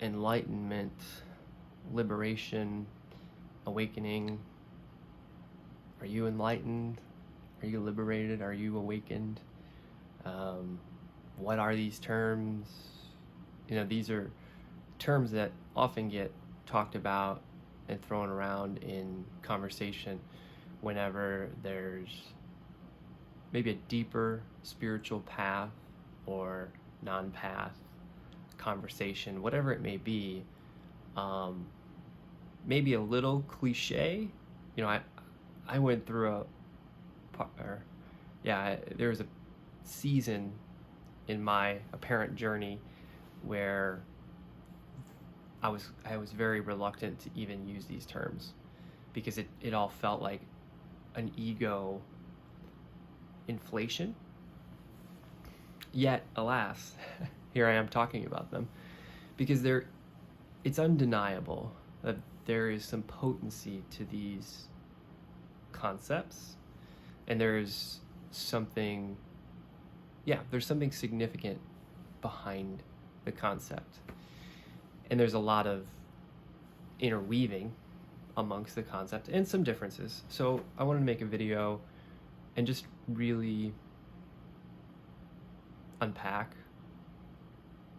enlightenment, liberation, awakening. Are you enlightened? Are you liberated? Are you awakened? What are these terms? These are terms that often get talked about and thrown around in conversation whenever there's maybe a deeper spiritual path or non-path conversation, whatever it may be. Maybe a little cliche. I went through there was a season in my apparent journey where I was very reluctant to even use these terms, because it all felt like an ego inflation. Yet, alas, here I am talking about them, because it's undeniable that there is some potency to these concepts, and there's something significant behind the concept. And there's a lot of interweaving amongst the concept and some differences. So I wanted to make a video and just really unpack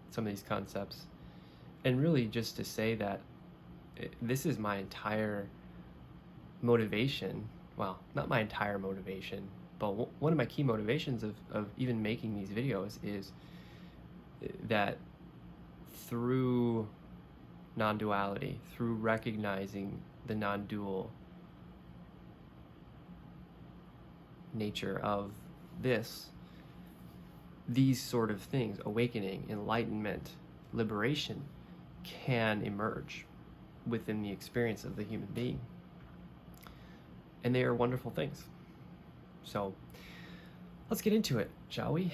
some of these concepts, and really just to say that this is my entire motivation. Well, not my entire motivation, but one of my key motivations of even making these videos is that through non-duality, through recognizing the non-dual nature of these sort of things, awakening, enlightenment, liberation, can emerge within the experience of the human being. And they are wonderful things. So let's get into it, shall we?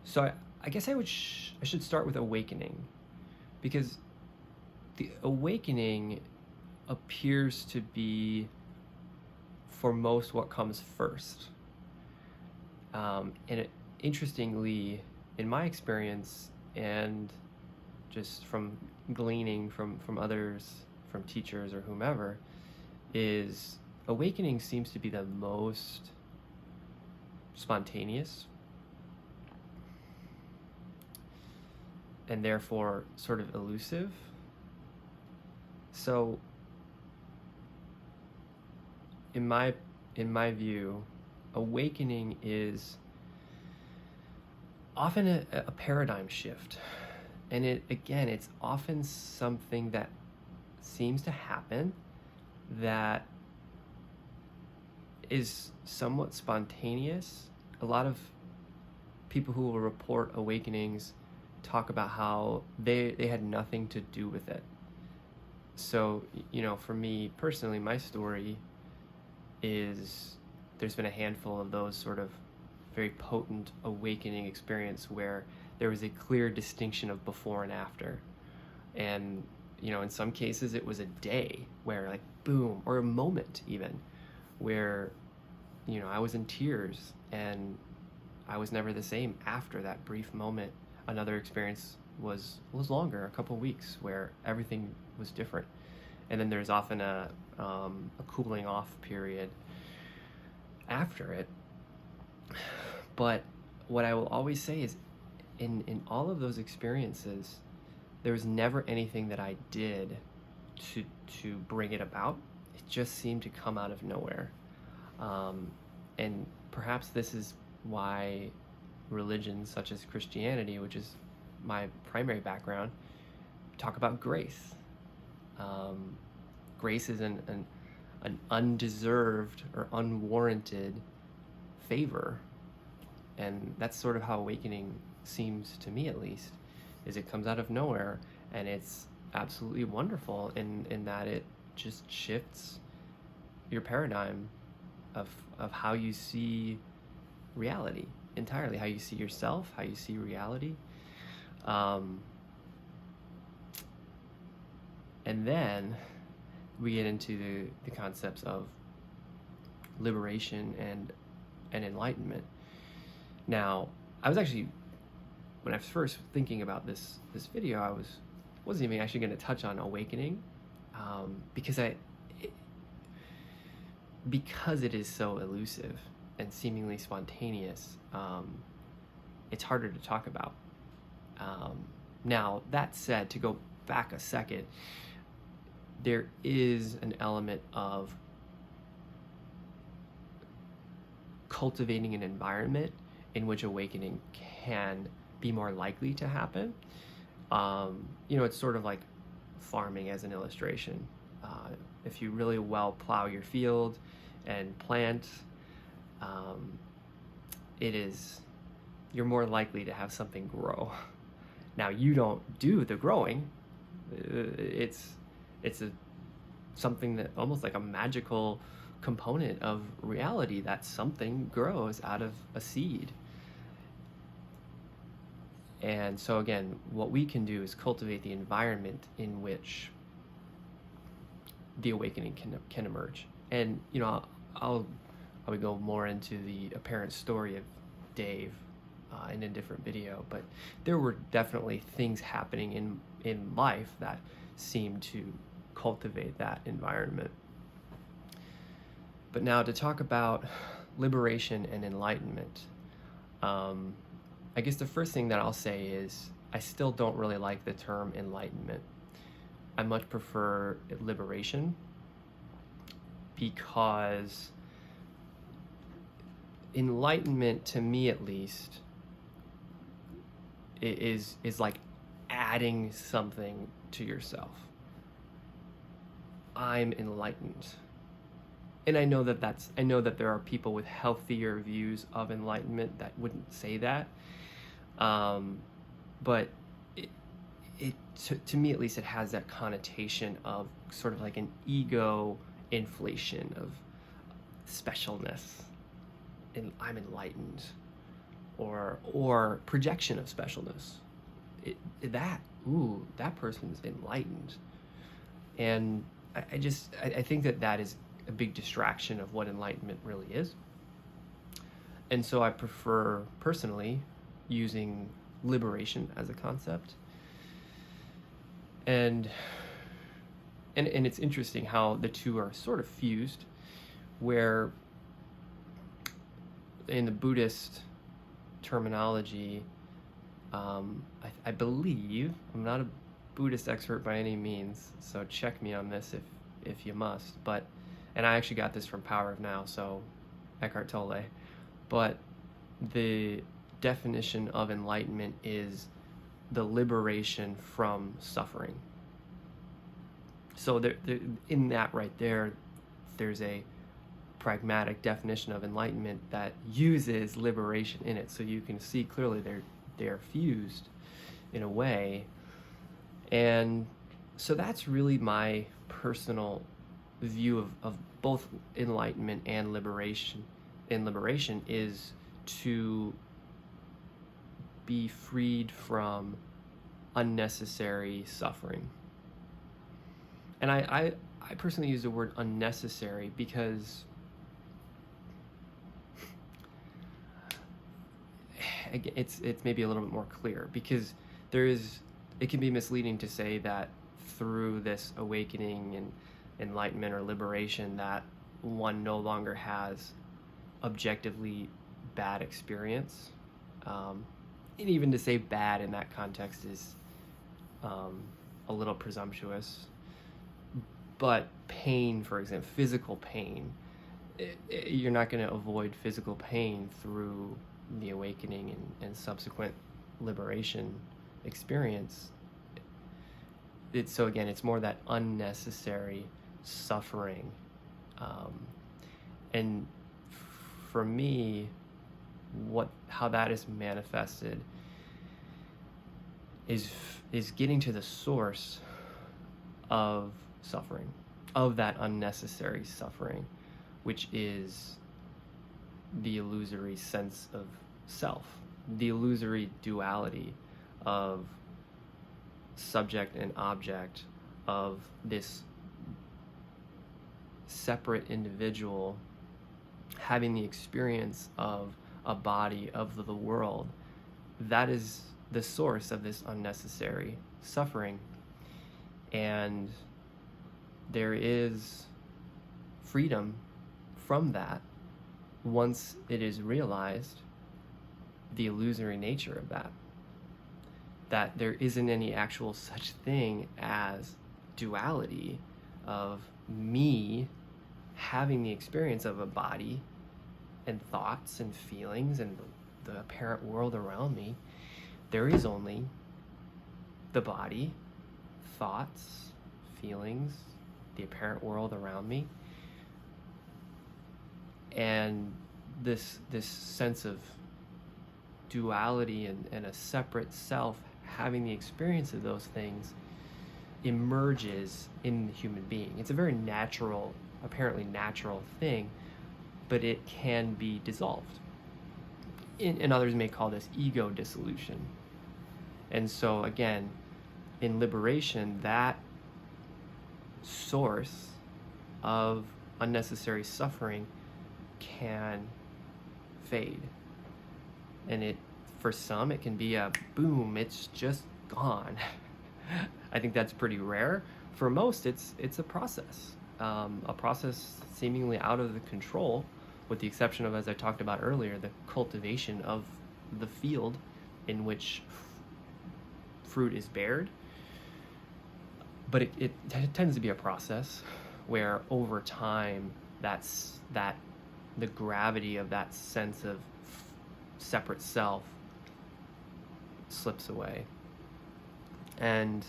So I guess I should start with awakening, because the awakening appears to be, for most, what comes first. Interestingly, in my experience, and just from gleaning from others, from teachers or whomever, is awakening seems to be the most spontaneous, and therefore sort of elusive. So in my view, awakening is often a paradigm shift. And it's often something that seems to happen that is somewhat spontaneous. A lot of people who will report awakenings talk about how they had nothing to do with it. So, for me personally, my story is there's been a handful of those sort of very potent awakening experience where there was a clear distinction of before and after. And, in some cases it was a day where, like, boom, or a moment even, where, I was in tears and I was never the same after that brief moment. Another experience was longer, a couple weeks, where everything was different. And then there's often a cooling off period after it. But what I will always say is, in all of those experiences, there was never anything that I did to bring it about. It just seemed to come out of nowhere. And perhaps this is why religions such as Christianity, which is my primary background, talk about grace. Grace is an undeserved or unwarranted favor. And that's sort of how awakening seems to me, at least, is it comes out of nowhere, and it's absolutely wonderful in that it just shifts your paradigm of how you see reality entirely, how you see yourself, how you see reality. And then we get into the concepts of liberation and enlightenment. Now, I was actually when I was first thinking about this video, wasn't even actually going to touch on awakening, because because it is so elusive and seemingly spontaneous. It's harder to talk about. Now, that said, to go back a second, there is an element of cultivating an environment in which awakening can be more likely to happen. It's sort of like farming as an illustration. If you really well plow your field and plant, you're more likely to have something grow. Now, you don't do the growing. It's something that almost like a magical component of reality, that something grows out of a seed. And so again, what we can do is cultivate the environment in which the awakening can emerge. And I would go more into the apparent story of Dave in a different video, but there were definitely things happening in life that seemed to cultivate that environment. But now, to talk about liberation and enlightenment, I guess the first thing that I'll say is I still don't really like the term enlightenment. I much prefer liberation, because enlightenment, to me at least, is like adding something to yourself. I'm enlightened. And I know that there are people with healthier views of enlightenment that wouldn't say that. But to me at least, it has that connotation of sort of like an ego inflation of specialness. And I'm enlightened. Or projection of specialness. That person's enlightened. And I think that is a big distraction of what enlightenment really is. And so I prefer, personally, using liberation as a concept. And it's interesting how the two are sort of fused, where in the Buddhist terminology, I believe, I'm not a Buddhist expert by any means, so check me on this if you must, and I actually got this from Power of Now, so Eckhart Tolle, but the definition of enlightenment is the liberation from suffering. So in that right there, there's a pragmatic definition of enlightenment that uses liberation in it. So you can see clearly they're fused in a way. And so that's really my personal view of both enlightenment and liberation. And liberation is to be freed from unnecessary suffering. And I personally use the word unnecessary because it's maybe a little bit more clear, because it can be misleading to say that through this awakening and enlightenment or liberation that one no longer has objectively bad experience. And even to say bad in that context is a little presumptuous. But pain, for example, physical pain, you're not going to avoid physical pain through the awakening and subsequent liberation experience. So again, it's more that unnecessary suffering. And for me, how that is manifested is getting to the source of suffering, of that unnecessary suffering, which is the illusory sense of self, the illusory duality of subject and object, of this separate individual having the experience of a body, of the world. That is the source of this unnecessary suffering. And there is freedom from that once it is realized, the illusory nature of that there isn't any actual such thing as duality of me having the experience of a body and thoughts and feelings and the apparent world around me. There is only the body, thoughts, feelings, the apparent world around me. And this sense of duality and a separate self having the experience of those things emerges in the human being. It's a very natural, apparently natural thing, but it can be dissolved. And others may call this ego dissolution. And so again, in liberation, that source of unnecessary suffering can fade. And it, for some, it can be a boom, it's just gone. I think that's pretty rare. For most, it's a process seemingly out of the control, with the exception of, as I talked about earlier, the cultivation of the field in which fruit is bared. But it tends to be a process where over time the gravity of that sense of separate self slips away. And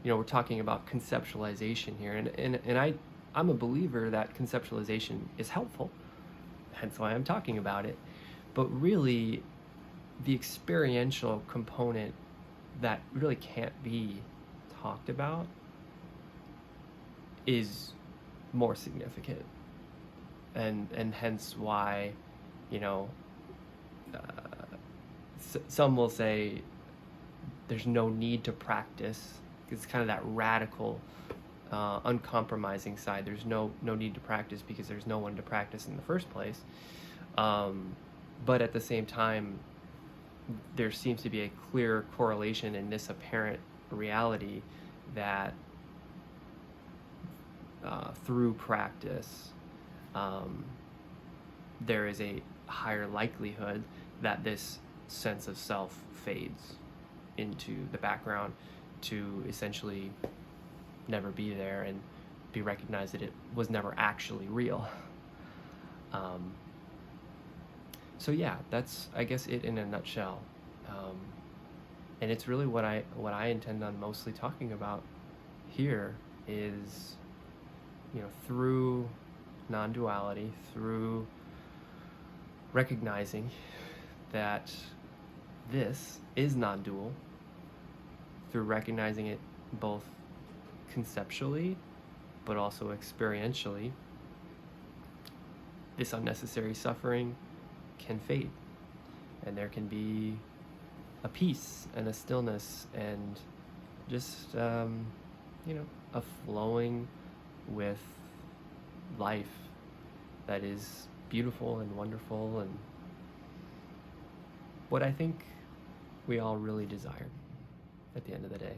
we're talking about conceptualization here, and I'm a believer that conceptualization is helpful, hence why I'm talking about it. But really, the experiential component that really can't be talked about is more significant, and hence why some will say there's no need to practice. It's kind of that radical, uncompromising side. There's no need to practice because there's no one to practice in the first place. But at the same time, there seems to be a clear correlation in this apparent reality that through practice, there is a higher likelihood that this sense of self fades into the background to essentially never be there and be recognized that it was never actually real. So yeah, that's, I guess, it in a nutshell. And it's really what I intend on mostly talking about here is, through non-duality, through recognizing that this is non-dual, through recognizing it both conceptually but also experientially, this unnecessary suffering can fade, and there can be a peace and a stillness and just a flowing with life that is beautiful and wonderful, and what I think we all really desire at the end of the day.